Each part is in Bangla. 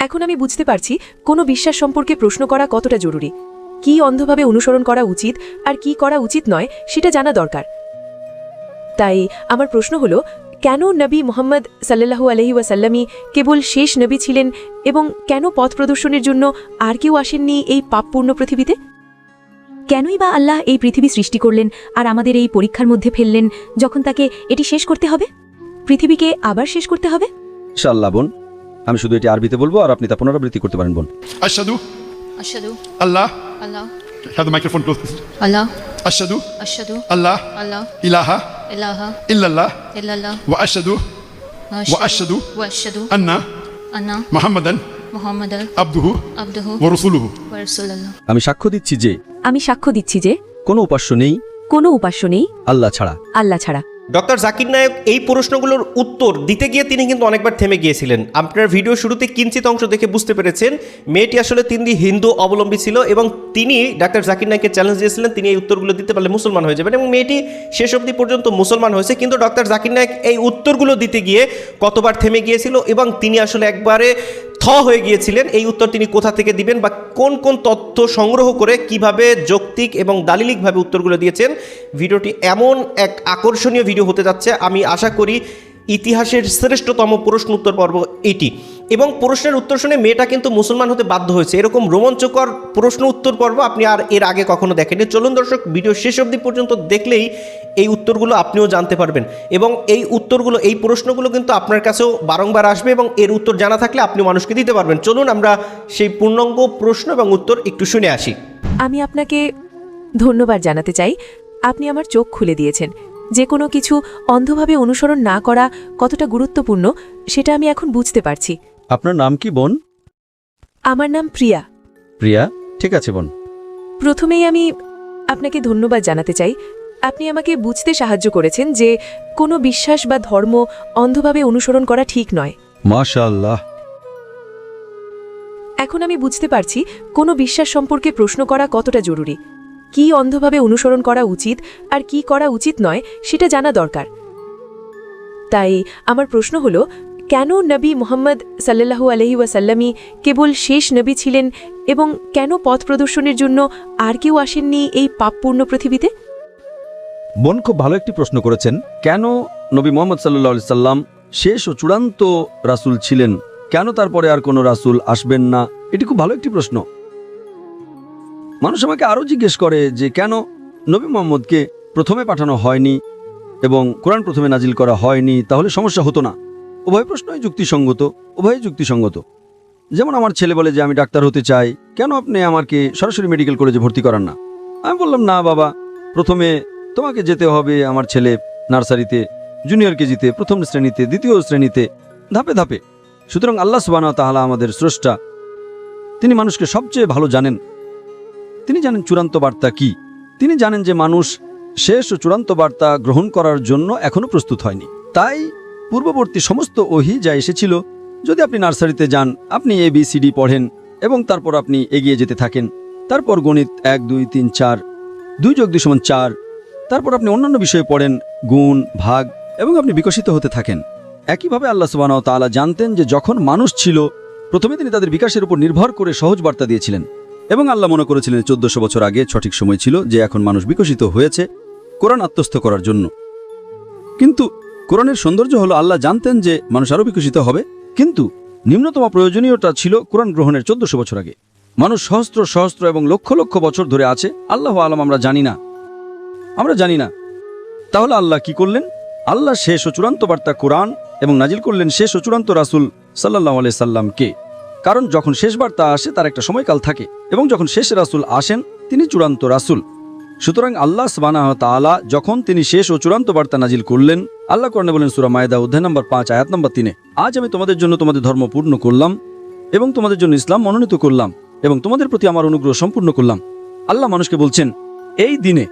এখন আমি বুঝতে পারছি কোনো বিশ্বাস সম্পর্কে প্রশ্ন করা কতটা জরুরি, কি অন্ধভাবে অনুসরণ করা উচিত আর কি করা উচিত নয় সেটা জানা দরকার। তাই আমার প্রশ্ন হলো, কেন নবী মুহাম্মদ সাল্লাল্লাহু আলাইহি ওয়াসাল্লামই কেবল শেষ নবী ছিলেন এবং কেন পথ প্রদর্শনের জন্য আর কেউ আসেননি এই পাপপূর্ণ পৃথিবীতে? কেনই বা আল্লাহ এই পৃথিবী সৃষ্টি করলেন আর আমাদের এই পরীক্ষার মধ্যে ফেললেন যখন তাকে এটি শেষ করতে হবে, পৃথিবীকে আবার শেষ করতে হবে? ইনশাআল্লাহ বোন, আমি শুধু এটি আরবিতে বলবো আর আপনি তা পুনরাবৃত্তি করতে পারেন বোন। আশহাদু আশহাদু আল্লাহ আল্লাহ have the microphone close please. আল্লাহ আশহাদু আশহাদু আল্লাহ আল্লাহ ইলাহা ইলাহা ইল্লাল্লাহ ইল্লাল্লাহ ওয়া আশহাদু وأشهد ওয়া আশহাদু أن আন্না محمدا মুহাম্মাদান عبده আবদুহু ورسوله। ওয়া রাসূলুল্লাহ। আমি সাক্ষ্য দিচ্ছি যে আমি সাক্ষ্য দিচ্ছি যে কোনো উপাস্য নেই কোনো উপাস্য নেই আল্লাহ ছাড়া। আল্লাহ ছাড়া। ডক্টর জাকির নায়েক এই প্রশ্নগুলোর উত্তর দিতে গিয়ে তিনি কিন্তু অনেকবার থেমে গিয়েছিলেন। আপনার ভিডিও শুরুতে কিঞ্চিত অংশ দেখে বুঝতে পেরেছেন মেয়েটি আসলে তিনি হিন্দু অবলম্বী ছিল এবং তিনি ডাক্তার জাকির নায়েককে চ্যালেঞ্জ দিয়েছিলেন তিনি এই উত্তরগুলো দিতে পারলে মুসলমান হয়ে যাবেন, এবং মেয়েটি শেষ অবধি পর্যন্ত মুসলমান হয়েছে। কিন্তু ডক্টর জাকির নায়েক এই উত্তরগুলো দিতে গিয়ে কতবার থেমে গিয়েছিল এবং তিনি আসলে একবারে হয়ে গিয়েছিলেন এই উত্তর তিনি কোথা থেকে দিবেন বা কোন কোন তথ্য সংগ্রহ করে কিভাবে যৌক্তিক এবং দালিলিকভাবে উত্তরগুলো দিয়েছেন। ভিডিওটি এমন এক আকর্ষণীয় ভিডিও হতে যাচ্ছে, আমি আশা করি ইতিহাসের শ্রেষ্ঠতম প্রশ্ন উত্তর পর্ব এটি। এবং প্রশ্নের উত্তর শুনে মেয়েটা কিন্তু মুসলমান হতে বাধ্য হয়েছে। এরকম রোমাঞ্চকর প্রশ্ন উত্তর পর্ব আপনি আর এর আগে কখনো দেখেননি। চলুন দর্শক, ভিডিও শেষ অবধি পর্যন্ত দেখলেই এই উত্তরগুলো আপনিও জানতে পারবেন এবং এই উত্তরগুলো এই প্রশ্নগুলো কিন্তু আপনার কাছেও বারংবার আসবে এবং এর উত্তর জানা থাকলে আপনি মানুষকে দিতে পারবেন। চলুন আমরা সেই পূর্ণাঙ্গ প্রশ্ন এবং উত্তর একটু শুনে আসি। আমি আপনাকে ধন্যবাদ জানাতে চাই, আপনি আমার চোখ খুলে দিয়েছেন। যে কোনো কিছু অন্ধভাবে অনুসরণ না করা কতটা গুরুত্বপূর্ণ সেটা আমি এখন বুঝতে পারছি। আপনার নাম কি বোন? আমার নাম প্রিয়া। প্রিয়া, ঠিক আছে বোন। প্রথমেই আমি আপনাকে ধন্যবাদ জানাতে চাই, আপনি আমাকে বুঝতে সাহায্য করেছেন যে কোনো বিশ্বাস বা ধর্ম অন্ধভাবে অনুসরণ করা ঠিক নয়। মাশাআল্লাহ। এখন আমি বুঝতে পারছি কোনো বিশ্বাস সম্পর্কে প্রশ্ন করা কতটা জরুরি, কি অন্ধভাবে অনুসরণ করা উচিত আর কি করা উচিত নয় সেটা জানা দরকার। তাই আমার প্রশ্ন হলো, কেন নবী মুহাম্মদ সাল্লাল্লাহু আলাইহি ওয়াসাল্লামই কেবল শেষ নবী ছিলেন এবং কেন পথ প্রদর্শনের জন্য আর কেউ আসেননি এই পাপপূর্ণ পৃথিবীতে? বোন খুব ভালো একটি প্রশ্ন করেছেন। কেন নবী মুহাম্মদ সাল্লাল্লাহু আলাইহি সাল্লাম শেষ ও চূড়ান্ত রাসূল ছিলেন, কেন তারপরে আর কোনো রাসূল আসবেন না? এটি খুব ভালো একটি প্রশ্ন। মানুষ আমাকে আরও জিজ্ঞেস করে যে কেন নবী মুহাম্মদকে প্রথমে পাঠানো হয়নি এবং কোরআন প্রথমে নাজিল করা হয়নি, তাহলে সমস্যা হতো না। উভয় প্রশ্নই যুক্তিসঙ্গত, উভয়ই যুক্তিসঙ্গত। যেমন আমার ছেলে বলে যে আমি ডাক্তার হতে চাই, কেন আপনি আমাকে সরাসরি মেডিকেল কলেজে ভর্তি করান না? আমি বললাম না বাবা, প্রথমে তোমাকে যেতে হবে আমার ছেলে নার্সারিতে, জুনিয়র কেজিতে, প্রথম শ্রেণীতে, দ্বিতীয় শ্রেণীতে, ধাপে ধাপে। সুতরাং আল্লাহ সুবহানাহু ওয়া তাআলা আমাদের স্রষ্টা, তিনি মানুষকে সবচেয়ে ভালো জানেন। তিনি জানেন চূড়ান্ত বার্তা কি, তিনি জানেন যে মানুষ শেষ ও চূড়ান্ত বার্তা গ্রহণ করার জন্য এখনো প্রস্তুত হয়নি। তাই পূর্ববর্তী সমস্ত ওহী যা এসেছিল, যদি আপনি নার্সারিতে যান, আপনি ABCD পড়েন এবং তারপর আপনি এগিয়ে যেতে থাকেন, তারপর গণিত 1 2 3 4, 2 + 2 = 4, তারপর আপনি অন্যান্য বিষয়ে পড়েন, গুণ ভাগ, এবং আপনি বিকশিত হতে থাকেন। একইভাবে আল্লাহ সুবহানাহু ওয়া তাআলা জানতেন যে যখন মানুষ ছিল প্রথমে তিনি তাদের বিকাশের উপর নির্ভর করে সহজ বার্তা দিয়েছিলেন এবং আল্লাহ মনে করেছিলেন 1400 বছর আগে সঠিক সময় ছিল যে এখন মানুষ বিকশিত হয়েছে কোরআন আত্মস্থ করার জন্য। কিন্তু কোরআনের সৌন্দর্য হলো আল্লাহ জানতেন যে মানুষ আরও বিকশিত হবে, কিন্তু নিম্নতম প্রয়োজনীয়তা ছিল কোরআন গ্রহণের 1400 বছর আগে। মানুষ সহস্র সহস্র এবং লক্ষ লক্ষ বছর ধরে আছে, আল্লাহ আলম আমরা জানি না। তাহলে আল্লাহ কি করলেন? আল্লাহ শেষ ও চূড়ান্ত বার্তা কোরআন এবং নাজিল করলেন শেষ ও চূড়ান্ত রাসূল সাল্লাল্লাহু আলাইহি সাল্লামকে। কারণ যখন শেষ বার্তা আসে তার একটা সময়কাল থাকে এবং যখন শেষ রাসূল আসেন তিনি চূড়ান্ত রাসূল। সুতরাং আল্লাহ সুবহানাহু ওয়া তাআলা যখন তিনি শেষ ও চূড়ান্ত বার্তা নাজিল করলেন, আল্লাহ কোরআনে বলেন সূরা মায়েদা অধ্যায় নম্বর 5 আয়াত নম্বর 3, আজ আমি তোমাদের জন্য তোমাদের ধর্ম পূর্ণ করলাম এবং তোমাদের জন্য ইসলাম মনোনীত করলাম এবং তোমাদের প্রতি আমার অনুগ্রহ সম্পূর্ণ করলাম। আল্লাহ মানুষকে বলছেন এই দিনে,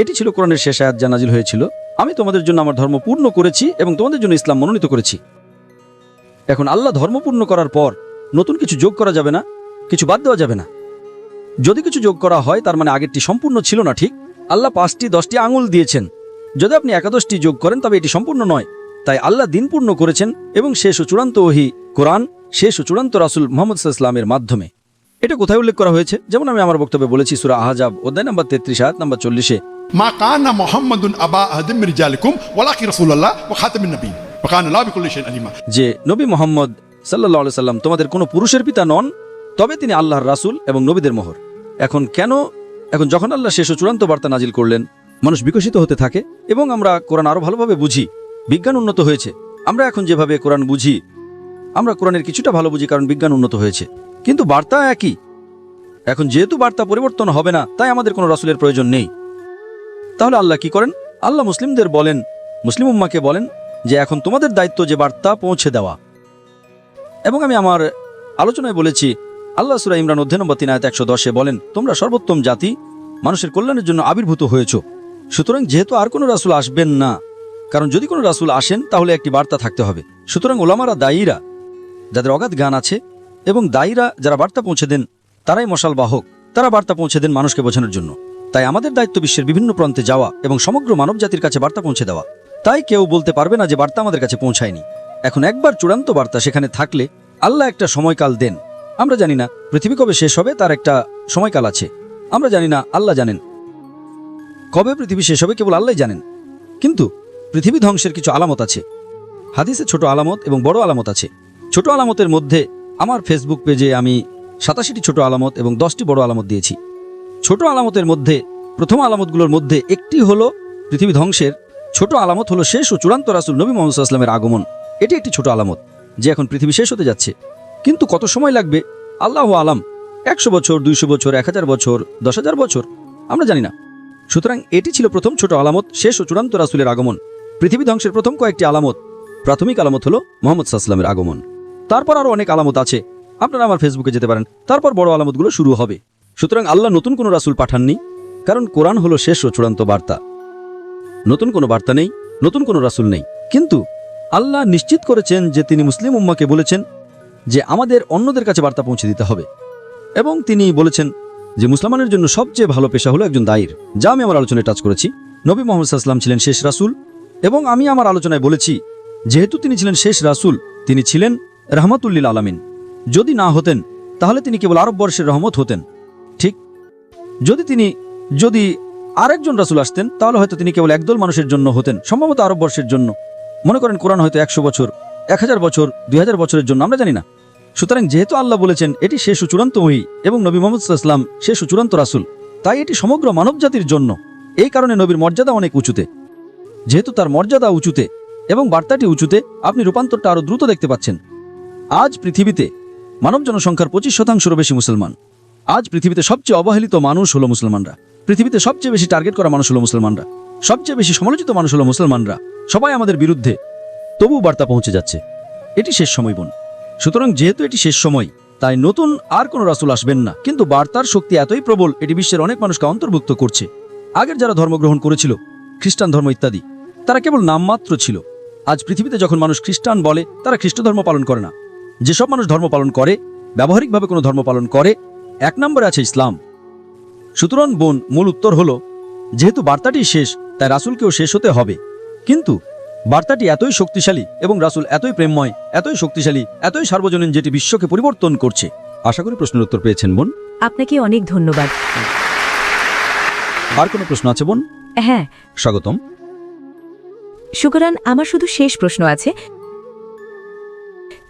এটি ছিল কোরআনের শেষ আয়াত যা নাজিল হয়েছিল, আমি তোমাদের জন্য আমার ধর্ম পূর্ণ করেছি এবং তোমাদের জন্য ইসলাম মনোনীত করেছি। এখন আল্লাহ ধর্ম পূর্ণ করার পর নতুন কিছু যোগ করা যাবে না, কিছু বাদ দেওয়া যাবে না। যদি কিছু যোগ করা হয় তার মানে আগেরটি সম্পূর্ণ ছিল না। ঠিক আল্লাহ 5টি 10টি আঙুল দিয়েছেন, যদি আপনি 11টি যোগ করেন তবে এটি সম্পূর্ণ নয়। তাই আল্লাহ দিন পূর্ণ করেছেন এবং শেষ ও চূড়ান্ত ওহী কোরআন শেষ ও চূড়ান্ত রাসূল মুহাম্মদ সাল্লাল্লাহু আলাইহি ওয়াসাল্লামের মাধ্যমে। এটা কোথায় উল্লেখ করা হয়েছে? যেমন আমি আমার বক্তব্যে বলেছি, সূরা আহজাব অধ্যায় নম্বর 33 আয়াত নম্বর 40-এ, ما كان محمد أبا أحد من رجالكم ولكن رسول الله وخاتم النبيين وكان الله بكل شيء عليما। যে নবী মুহাম্মদ সাল্লাল্লাহু আলাইহি সাল্লাম তোমাদের কোনো পুরুষের পিতা নন, তবে তিনি আল্লাহর রাসূল এবং নবীদের মোহর। এখন যখন আল্লাহ শেষ ও চূড়ান্ত বার্তা নাজিল করলেন, মানুষ বিকশিত হতে থাকে এবং আমরা কোরআন আরো ভালোভাবে বুঝি। বিজ্ঞান উন্নত হয়েছে। আমরা এখন যেভাবে কোরআন বুঝি, আমরা কোরআনের কিছুটা ভালো বুঝি, কারণ বিজ্ঞান উন্নত হয়েছে, কিন্তু বার্তা একই। এখন যেহেতু বার্তা পরিবর্তন হবে না, তাই আমাদের কোনো রাসূলের প্রয়োজন নেই। তাহলে আল্লাহ কি করেন? আল্লাহ মুসলিমদের বলেন, মুসলিম উম্মাহকে বলেন যে এখন তোমাদের দায়িত্ব যে বার্তা পৌঁছে দেওয়া। এবং আমি আমার আলোচনায় বলেছি, আল্লাহ সূরা ইমরান অধ্যায় নম্বর 3 আয়াত 110-এ বলেন, তোমরা সর্বোত্তম জাতি, মানুষের কল্যাণের জন্য আবির্ভূত হয়েছ। সুতরাং যেহেতু আর কোনো রাসূল আসবেন না, কারণ যদি কোনো রাসূল আসেন তাহলে একটি বার্তা থাকতে হবে। সুতরাং ওলামারা, দায়ীরা, যাদের অগাধ জ্ঞান আছে, এবং দায়ীরা যারা বার্তা পৌঁছে দেন, তারাই মশাল বাহক। তারা বার্তা পৌঁছে দেন মানুষকে বোঝানোর জন্য। তাই আমাদের দায়িত্ব বিশ্বের বিভিন্ন প্রান্তে যাওয়া এবং সমগ্র মানব জাতির কাছে বার্তা পৌঁছে দেওয়া। তাই কেউ বলতে পারবে না যে বার্তা আমাদের কাছে পৌঁছায়নি। এখন একবার চূড়ান্ত বার্তা সেখানে থাকলে আল্লাহ একটা সময়কাল দেন। আমরা জানি না পৃথিবী কবে শেষ হবে, তার একটা সময়কাল আছে। আমরা জানি না, আল্লাহ জানেন কবে পৃথিবী শেষ হবে, কেবল আল্লাহই জানেন। কিন্তু পৃথিবী ধ্বংসের কিছু আলামত আছে। হাদিসে ছোট আলামত এবং বড় আলামত আছে। ছোট আলামতের মধ্যে আমার ফেসবুক পেজে আমি 87টি ছোট আলামত এবং 10টি বড় আলামত দিয়েছি। ছোট আলামতের মধ্যে প্রথম আলামতগুলোর মধ্যে একটি হলো পৃথিবী ধ্বংসের ছোট আলামত হলো শেষ ও চূড়ান্ত রাসূল নবী মুহাম্মদ সাল্লাল্লাহু আলাইহি ওয়াসাল্লামের আগমন। এটি একটি ছোট আলামত যে এখন পৃথিবী শেষ হতে যাচ্ছে। কিন্তু কত সময় লাগবে আল্লাহু আলাম। 100 বছর, 200 বছর, 1000 বছর, 10,000 বছর, আমরা জানি না। সুতরাং এটি ছিল প্রথম ছোট আলামত, শেষ ও চূড়ান্ত রাসূলের আগমন। পৃথিবী ধ্বংসের প্রথম কয়েকটি আলামত, প্রাথমিক আলামত হলো মুহাম্মদ সাল্লাল্লাহু আলাইহি ওয়াসাল্লামের আগমন। তারপর আরও অনেক আলামত আছে, আপনারা আমার ফেসবুকে যেতে পারেন। তারপর বড় আলামতগুলো শুরু হবে। সুতরাং আল্লাহ নতুন কোনো রাসূল পাঠাননি, কারণ কোরআন হলো শেষ ও চূড়ান্ত বার্তা। নতুন কোনো বার্তা নেই, নতুন কোনো রাসূল নেই। কিন্তু আল্লাহ নিশ্চিত করেছেন যে তিনি মুসলিম উম্মাহকে বলেছেন যে আমাদের অন্যদের কাছে বার্তা পৌঁছে দিতে হবে। এবং তিনি বলেছেন যে মুসলমানের জন্য সবচেয়ে ভালো পেশা হলো একজন দায়ীর, যা আমি আমার আলোচনায় টাচ করেছি। নবী মুহাম্মদ সাল্লাল্লাহু আলাইহি ওয়াসাল্লাম ছিলেন শেষ রাসূল, এবং আমি আমার আলোচনায় বলেছি যেহেতু তিনি ছিলেন শেষ রাসূল, তিনি ছিলেন রাহমাতুল লিল আলামিন। যদি না হতেন তাহলে তিনি কেবল আরব বর্ষের রহমত হতেন। ঠিক, যদি আরেকজন রাসূল আসতেন তাহলে হয়তো তিনি কেবল একদল মানুষের জন্য হতেন, সম্ভবত আরব বর্ষের জন্য। মনে করেন কোরআন হয়তো 100 বছর, 1000 বছর, 2000 বছরের জন্য, আমরা জানি না। সুতরাং যেহেতু আল্লাহ বলেছেন এটি শেষ ও চূড়ান্ত ওহী এবং নবী মুহাম্মদ সাল্লাল্লাহু আলাইহি ওয়াসাল্লাম শেষ ও চূড়ান্ত রাসূল, তাই এটি সমগ্র মানব জাতির জন্য। এই কারণে নবীর মর্যাদা অনেক উঁচুতে। যেহেতু তার মর্যাদা উঁচুতে এবং বার্তাটি উঁচুতে, আপনি রূপান্তরটা আরও দ্রুত দেখতে পাচ্ছেন। আজ পৃথিবীতে মানব জনসংখ্যার 25%-এরও বেশি মুসলমান। আজ পৃথিবীতে সবচেয়ে অবহেলিত মানুষ হলো মুসলমানরা। পৃথিবীতে সবচেয়ে বেশি টার্গেট করা মানুষ হলো মুসলমানরা। সবচেয়ে বেশি সমালোচিত মানুষ হলো মুসলমানরা। সবাই আমাদের বিরুদ্ধে, তবু বার্তা পৌঁছে যাচ্ছে। এটি শেষ সময় বোন। সুতরাং যেহেতু এটি শেষ সময়, তাই নতুন আর কোনো রাসূল আসবেন না। কিন্তু বার্তার শক্তি এতই প্রবল, এটি বিশ্বের অনেক মানুষকে অন্তর্ভুক্ত করছে। আগের যারা ধর্মগ্রহণ করেছিল, খ্রিস্টান ধর্ম ইত্যাদি, তারা কেবল নামমাত্র ছিল। আজ পৃথিবীতে যখন মানুষ খ্রিস্টান বলে, তারা খ্রিস্ট ধর্ম পালন করে না। যেসব মানুষ ধর্ম পালন করে, ব্যবহারিকভাবে কোনো ধর্ম পালন করে, 1 নম্বরে আছে ইসলাম। সুতরাং বোন, মূল উত্তর হলো যেহেতু বার্তাটি শেষ, তাই রাসূলকেও শেষ হতে হবে। কিন্তু বার্তাটি এতই শক্তিশালী এবং রাসূল এতই প্রেমময়, এতই শক্তিশালী, এতই সার্বজনীন, যেটি বিশ্বকে পরিবর্তন করছে। আশা করি প্রশ্নের উত্তর পেয়েছেন বোন। আপনাকে অনেক ধন্যবাদ। আর কোনো প্রশ্ন আছে বোন? হ্যাঁ, স্বাগতম। শুকরান। আমার শুধু শেষ প্রশ্ন আছে,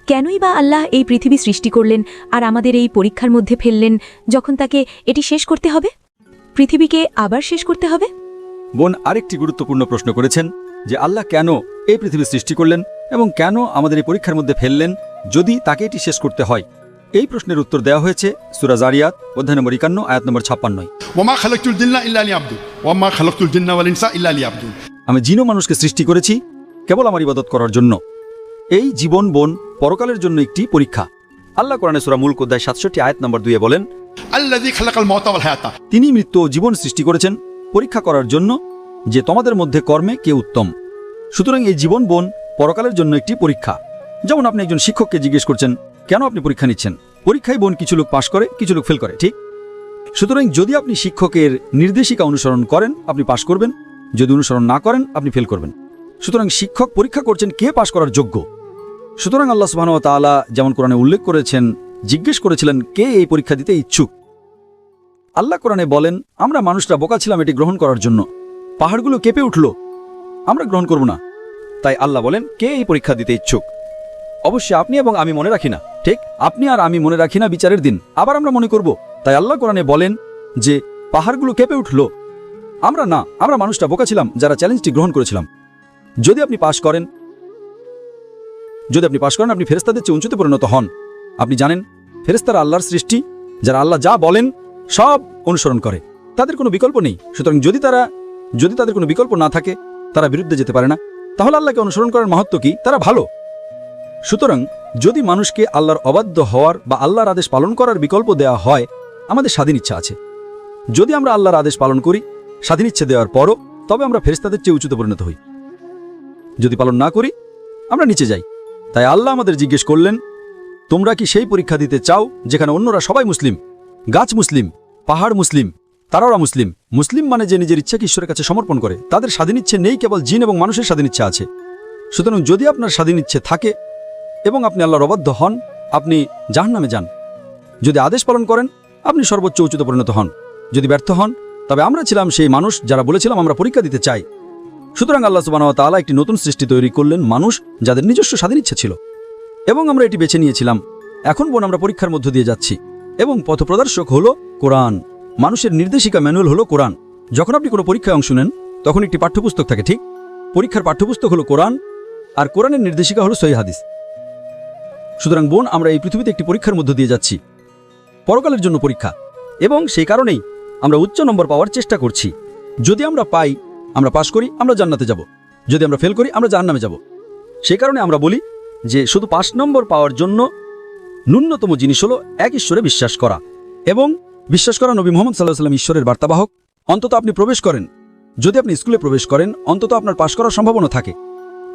কেনই বা আল্লাহ এই পৃথিবী সৃষ্টি করলেন আর আমাদের এই পরীক্ষার মধ্যে ফেললেন, যখন তাকে এটি শেষ করতে হবে? পৃথিবীকে আবার শেষ করতে হবে? বোন আরেকটি গুরুত্বপূর্ণ প্রশ্ন করেছেন যে আল্লাহ কেন এই পৃথিবী সৃষ্টি করলেন এবং কেন আমাদের এই পরীক্ষার মধ্যে ফেললেন যদি তাকে এটি শেষ করতে হয়। এই প্রশ্নের উত্তর দেওয়া হয়েছে সূরা জারিয়াত অধ্যায় নম্বর 51 আয়াত নম্বর 56। ওয়ামা খালাকতুল জিন্না ইল্লা লিয়াবুদুন ওয়ামা খালাকতুল জিন্না ওয়াল ইনসা ইল্লা লিয়াবুদুন। আমি জিন ও মানুষকে সৃষ্টি করেছি কেবল আমার ইবাদত করার জন্য। এই জীবন বোন পরকালের জন্য একটি পরীক্ষা। আল্লাহ কোরআনে সূরা মুলক অধ্যায় 67 আয়াত নম্বর 2 বলেন, আল্লাযী খালাকাল মাউতা ওয়াল হায়াতা। তিনি মৃত্যু ও জীবন সৃষ্টি করেছেন পরীক্ষা করার জন্য যে তোমাদের মধ্যে কর্মে কে উত্তম। সুতরাং এই জীবন বোন পরকালের জন্য একটি পরীক্ষা। যেমন আপনি একজন শিক্ষককে জিজ্ঞেস করছেন কেন আপনি পরীক্ষা নিচ্ছেন। পরীক্ষায় বোন কিছু লোক পাশ করে, কিছু লোক ফেল করে, ঠিক? সুতরাং যদি আপনি শিক্ষকের নির্দেশিকা অনুসরণ করেন, আপনি পাশ করবেন। যদি অনুসরণ না করেন, আপনি ফেল করবেন। সুতরাং শিক্ষক পরীক্ষা করছেন কে পাশ করার যোগ্য। সুতরাং আল্লাহ সুবহানাহু ওয়া তাআলা যেমন কোরআনে উল্লেখ করেছেন, জিজ্ঞেস করেছিলেন কে এই পরীক্ষা দিতে ইচ্ছুক। আল্লাহ কোরআনে বলেন, আমরা মানুষরা বোকা ছিলাম এটি গ্রহণ করার জন্য, পাহাড়গুলো কেঁপে উঠল, আমরা গ্রহণ করব না। তাই আল্লাহ বলেন, কে এই পরীক্ষা দিতে ইচ্ছুক। অবশ্যই আপনি এবং আমি মনে রাখি না, ঠিক আপনি আর আমি মনে রাখি না বিচারের দিন, আবার আমরা মনে করব। তাই আল্লাহ কোরআনে বলেন যে পাহাড়গুলো কেঁপে উঠল, আমরা মানুষরা বোকা ছিলাম যারা চ্যালেঞ্জটি গ্রহণ করেছিলাম। যদি আপনি পাশ করেন আপনি ফেরেশতাদের চেয়ে উঁচুতে পরিণত হন। আপনি জানেন ফেরেশতারা আল্লাহর সৃষ্টি, যারা আল্লাহ যা বলেন সব অনুসরণ করে, তাদের কোনো বিকল্প নেই। সুতরাং যদি তাদের কোনো বিকল্প না থাকে, তারা বিরুদ্ধে যেতে পারে না, তাহলে আল্লাহকে অনুসরণ করার মাহাত্ম্য কি? তারা ভালো। সুতরাং যদি মানুষকে আল্লাহর অবাধ্য হওয়ার বা আল্লাহর আদেশ পালন করার বিকল্প দেওয়া হয়, আমাদের স্বাধীন ইচ্ছা আছে। যদি আমরা আল্লাহর আদেশ পালন করি স্বাধীন ইচ্ছে দেওয়ার পরও, তবে আমরা ফেরেশতাদের চেয়ে উঁচুতে পরিণত হই। যদি পালন না করি আমরা নিচে যাই। তাই আল্লাহ আমাদের জিজ্ঞেস করলেন, তোমরা কি সেই পরীক্ষা দিতে চাও যেখানে অন্যরা সবাই মুসলিম, গাছ মুসলিম, পাহাড় মুসলিম, তারাওরা মুসলিম। মুসলিম মানে যে নিজের ইচ্ছাকে ঈশ্বরের কাছে সমর্পণ করে, তাদের স্বাধীন ইচ্ছে নেই, কেবল জিন এবং মানুষের স্বাধীন ইচ্ছা আছে। সুতরাং যদি আপনার স্বাধীন ইচ্ছে থাকে এবং আপনি আল্লাহর অবাধ্য হন, আপনি জাহান্নামে যান। যদি আদেশ পালন করেন আপনি সর্বোচ্চ উচ্চতে পরিণত হন। যদি ব্যর্থ হন, তবে আমরা ছিলাম সেই মানুষ যারা বলেছিলাম আমরা পরীক্ষা দিতে চাই। সুতরাং আল্লাহ সুবহানাহু ওয়া তাআলা একটি নতুন সৃষ্টি তৈরি করলেন, মানুষ যাদের নিজস্ব স্বাধীন ইচ্ছা ছিল, এবং আমরা এটি বেছে নিয়েছিলাম। এখন আমরা পরীক্ষার মধ্য দিয়ে যাচ্ছি, এবং পথপ্রদর্শক হলো কোরআন। মানুষের নির্দেশিকা ম্যানুয়াল হলো কোরআন। যখন আপনি কোনো পরীক্ষায় অংশ নেন, তখন একটি পাঠ্যপুস্তক থাকে, ঠিক? পরীক্ষার পাঠ্যপুস্তক হলো কোরআন, আর কোরআনের নির্দেশিকা হলো সহিহ হাদিস। সুতরাং আমরা এই পৃথিবীতে একটি পরীক্ষার মধ্য দিয়ে যাচ্ছি, পরকালের জন্য পরীক্ষা, এবং সেই কারণেই আমরা উচ্চ নম্বর পাওয়ার চেষ্টা করছি। যদি আমরা পাই, আমরা পাশ করি, আমরা জান্নাতে যাব। যদি আমরা ফেল করি, আমরা জাহান্নামে যাব। সেই কারণে আমরা বলি যে শুধু 5 নম্বর পাওয়ার জন্য ন্যূনতম জিনিস হলো এক ঈশ্বরে বিশ্বাস করা, এবং বিশ্বাস করা নবী মুহাম্মদ সাল্লাল্লাহু আলাইহি ওয়াসাল্লাম ঈশ্বরের বার্তাবাহক। অন্তত আপনি প্রবেশ করেন। যদি আপনি স্কুলে প্রবেশ করেন, অন্তত আপনার পাশ করার সম্ভাবনা থাকে,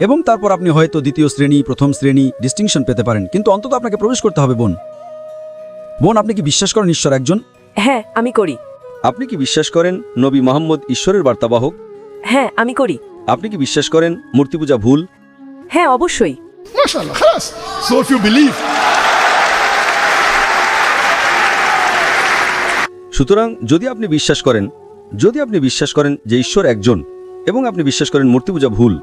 এবং তারপর আপনি হয়তো দ্বিতীয় শ্রেণী, প্রথম শ্রেণী ডিস্টিংশন পেতে পারেন, কিন্তু অন্তত আপনাকে প্রবেশ করতে হবে। বোন, আপনি কি বিশ্বাস করেন ঈশ্বর একজন? হ্যাঁ, আমি করি। আপনি কি বিশ্বাস করেন নবী মুহাম্মদ ঈশ্বরের বার্তাবাহক? হ্যাঁ, আমি করি। আপনি কি বিশ্বাস করেন মূর্তি পূজা ভুল? হ্যাঁ, অবশ্যই। MashaAllah, خلاص. So if you believe, সুতরাং যদি আপনি বিশ্বাস করেন যে ঈশ্বর একজন, এবং আপনি বিশ্বাস করেন মূর্তি পূজা ভুল,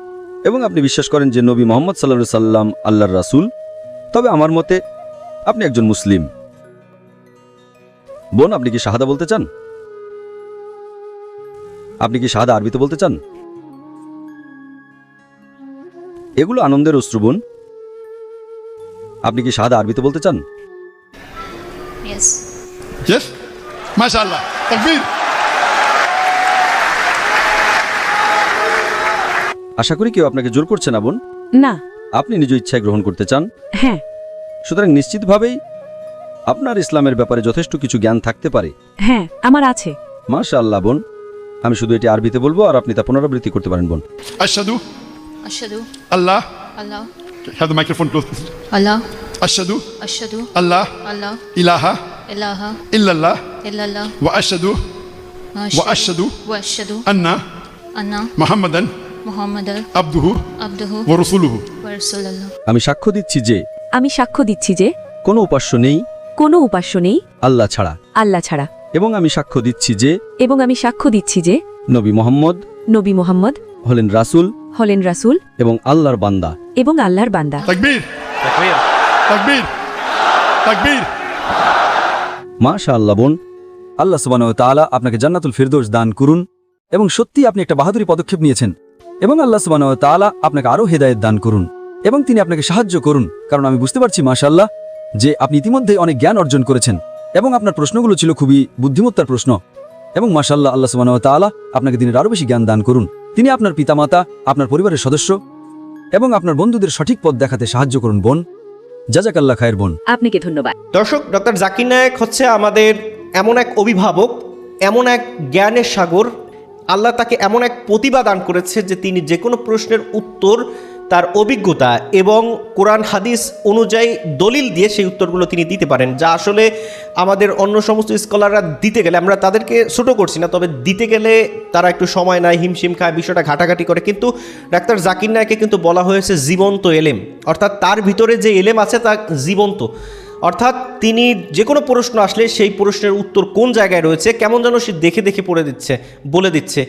এবং আপনি বিশ্বাস করেন যে নবী মুহাম্মদ সাল্লাল্লাহু আলাইহি সাল্লাম আল্লাহর রাসূল, তবে আমার মতে আপনি একজন মুসলিম। বোন, আপনি কি শাহাদা বলতে চান? আপনি কি শাহাদা আরবিতে বলতে চান? এগুলো আনন্দের অশ্রু বোন। আপনি কি শাহাদা আরবিতে বলতে চান? Yes. yes? MashaAllah. Takbir. আশা করি কেউ আপনাকে জোর করছে না বোন। না। আপনি নিজ ইচ্ছায় গ্রহণ করতে চান। হ্যাঁ। সুতরাং নিশ্চিতভাবেই আপনার ইসলামের ব্যাপারে যথেষ্ট কিছু জ্ঞান থাকতে পারে। হ্যাঁ, আমার আছে। মাশাআল্লাহ বোন, আমি শুধু এটি আরবিতে বলবো আর আপনি তা পুনরাবৃত্তি করতে পারেন বোন। Ashhadu Ashhadu Allah. Allah Have the microphone close. Allah Ashhadu Ashhadu Allah Allah ilaha ilaha illallah illallah wa ashhadu وأشهد وأشهد أن محمدا محمدا عبده عبده ورسوله ورسوله আমি সাক্ষ্য দিচ্ছি যে আমি সাক্ষ্য দিচ্ছি যে কোনো উপাস্য নেই কোনো উপাস্য নেই আল্লাহ ছাড়া আল্লাহ ছাড়া, এবং আমি সাক্ষ্য দিচ্ছি যে সাক্ষ্য দিচ্ছি যে নবী মুহাম্মদ হলেন রাসূল এবং আল্লাহর বান্দা। তাকবীর তাকবীর তাকবীর তাকবীর। মাশাআল্লাহ বোন, আল্লাহ সুবহানাহু ওয়া তাআলা আপনাকে জান্নাতুল ফিরদৌস দান করুন, এবং সত্যি আপনি একটা বাহাদুরি পদক্ষেপ নিয়েছেন, এবং আল্লাহ সুবহানাহু ওয়া তাআলা আপনাকে আরো হেদায়েত দান করুন, এবং তিনি আপনাকে সাহায্য করুন। কারণ আমি বুঝতে পারছি মাশাআল্লাহ যে আপনি ইতিমধ্যে অনেক জ্ঞান অর্জন করেছেন, এবং আপনার প্রশ্নগুলো ছিল খুবই বুদ্ধিমত্তার প্রশ্ন, এবং মাশাআল্লাহ আল্লাহ সুবহানাহু ওয়া তাআলা আপনাকে দিনের আরো বেশি জ্ঞান দান করুন। তিনি আপনার পিতামাতা, আপনার পরিবারের সদস্য এবং আপনার বন্ধুদের সঠিক পথ দেখাতে সাহায্য করুন বোন। জাযাকাল্লাহ খায়ের বোন। আপনাকে ধন্যবাদ। দর্শক, ডক্টর জাকির নায়েক হচ্ছে আমাদের এমন এক অভিভাবক, এমন এক জ্ঞানের সাগর। আল্লাহ তাকে এমন এক প্রতিভা দান করেছে যে তিনি যে কোনো প্রশ্নের উত্তর তার অভিজ্ঞতা এবং কোরআন হাদিস অনুযায়ী দলিল দিয়ে সেই উত্তরগুলো তিনি দিতে পারেন, যা আসলে আমাদের অন্য সমস্ত স্কলাররা দিতে গেলে, আমরা তাদেরকে ছোটো করছি না, তবে দিতে গেলে তারা একটু সময় নেয়, হিমশিম খায়, বিষয়টা ঘাটাঘাটি করে। কিন্তু ডাক্তার জাকির নায়েককে কিন্তু বলা হয়েছে জীবন্ত এলেম, অর্থাৎ তার ভিতরে যে এলেম আছে তা জীবন্ত। অর্থাৎ তিনি যে কোনো প্রশ্ন আসলে সেই প্রশ্নের উত্তর কোন জায়গায় রয়েছে কেমন যেন সে দেখে দেখে বলে দিচ্ছে।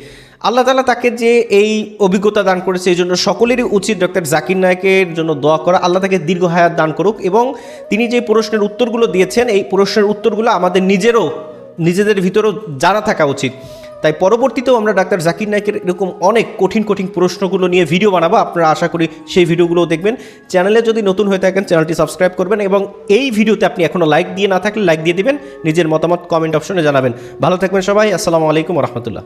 আল্লাহ তাআলা তাকে যে এই অভিজ্ঞতা দান করেছে, এই জন্য সকলেরই উচিত ডক্টর জাকির নায়েকের জন্য দোয়া করা। আল্লাহ তাকে দীর্ঘ হায়াত দান করুক এবং তিনি যে প্রশ্নের উত্তরগুলো দিয়েছেন, এই প্রশ্নের উত্তরগুলো আমাদের নিজেদের ভিতরেও জানা থাকা উচিত। তাই পরবর্তীতেও আমরা ডাক্তার জাকির নায়েকের এরকম অনেক কঠিন কঠিন প্রশ্নগুলো নিয়ে ভিডিও বানাবো, আপনারা আশা করি সেই ভিডিওগুলোও দেখবেন। চ্যানেলে যদি নতুন হয়ে থাকেন চ্যানেলটি সাবস্ক্রাইব করবেন এবং এই ভিডিওতে আপনি এখনও লাইক দিয়ে না থাকলে লাইক দিয়ে দিবেন, নিজের মতামত কমেন্ট অপশনে জানাবেন। ভালো থাকবেন সবাই, আসসালামু আলাইকুম ওয়া রাহমাতুল্লাহ।